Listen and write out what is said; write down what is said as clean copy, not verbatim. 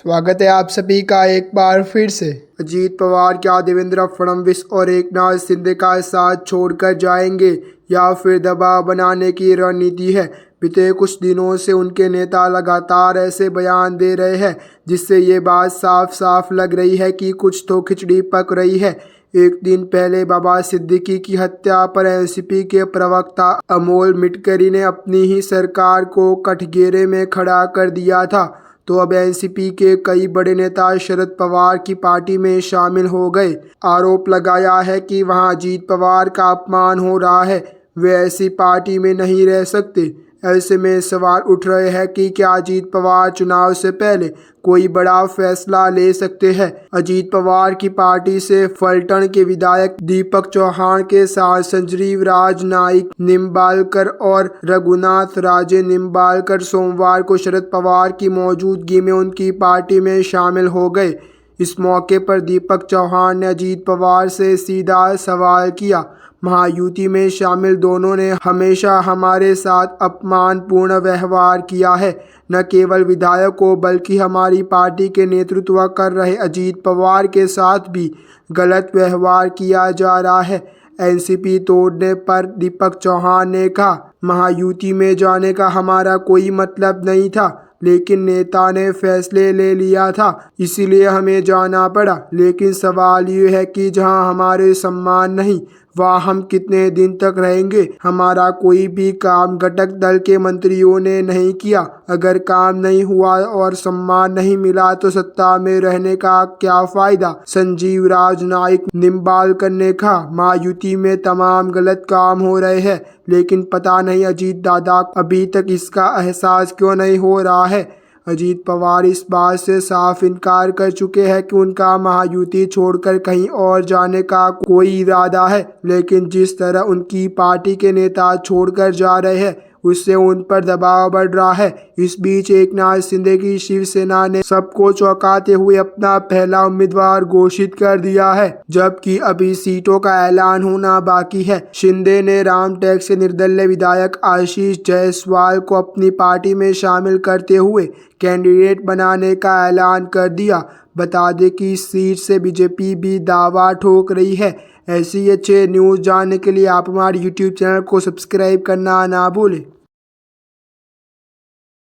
स्वागत है आप सभी का एक बार फिर से। अजीत पवार क्या देवेंद्र फडणवीस और एकनाथ शिंदे का साथ छोड़कर जाएंगे या फिर दबाव बनाने की रणनीति है। बीते कुछ दिनों से उनके नेता लगातार ऐसे बयान दे रहे हैं जिससे ये बात साफ साफ लग रही है कि कुछ तो खिचड़ी पक रही है। एक दिन पहले बाबा सिद्दीकी की हत्या पर एनसीपी के प्रवक्ता अमोल मिटकरी ने अपनी ही सरकार को कठघरे में खड़ा कर दिया था, तो अब एनसीपी के कई बड़े नेता शरद पवार की पार्टी में शामिल हो गए। आरोप लगाया है कि वहां अजीत पवार का अपमान हो रहा है, वे ऐसी पार्टी में नहीं रह सकते। ऐसे में सवाल उठ रहे हैं कि क्या अजीत पवार चुनाव से पहले कोई बड़ा फैसला ले सकते हैं। अजीत पवार की पार्टी से फलटण के विधायक दीपक चौहान के साथ संजीव राज नाइक निम्बालकर और रघुनाथ राजे निम्बालकर सोमवार को शरद पवार की मौजूदगी में उनकी पार्टी में शामिल हो गए। इस मौके पर दीपक चौहान ने अजीत पवार से सीधा सवाल किया, महायुति में शामिल दोनों ने हमेशा हमारे साथ अपमानपूर्ण व्यवहार किया है। न केवल विधायकों बल्कि हमारी पार्टी के नेतृत्व कर रहे अजीत पवार के साथ भी गलत व्यवहार किया जा रहा है। एनसीपी तोड़ने पर दीपक चौहान ने कहा, महायुति में जाने का हमारा कोई मतलब नहीं था, लेकिन नेता ने फैसले ले लिया था, इसीलिए हमें जाना पड़ा। लेकिन सवाल ये है कि जहां हमारे सम्मान नहीं वहाँ हम कितने दिन तक रहेंगे। हमारा कोई भी काम घटक दल के मंत्रियों ने नहीं किया। अगर काम नहीं हुआ और सम्मान नहीं मिला तो सत्ता में रहने का क्या फायदा। संजीव राज नाइक निम्बालकर ने कहा, महायुति में तमाम गलत काम हो रहे हैं, लेकिन पता नहीं अजीत दादा अभी तक इसका एहसास क्यों नहीं हो रहा है। अजीत पवार इस बात से साफ इनकार कर चुके हैं कि उनका महायुति छोड़कर कहीं और जाने का कोई इरादा है, लेकिन जिस तरह उनकी पार्टी के नेता छोड़कर जा रहे हैं उससे उन पर दबाव बढ़ रहा है। इस बीच एकनाथ शिंदे की शिवसेना ने सबको चौंकाते हुए अपना पहला उम्मीदवार घोषित कर दिया है, जबकि अभी सीटों का ऐलान होना बाकी है। शिंदे ने रामटेक से निर्दलीय विधायक आशीष जायसवाल को अपनी पार्टी में शामिल करते हुए कैंडिडेट बनाने का ऐलान कर दिया। बता दें कि इस सीट से बीजेपी भी दावा ठोक रही है। ऐसी अच्छे न्यूज़ जानने के लिए आप हमारे यूट्यूब चैनल को सब्सक्राइब करना ना भूलें।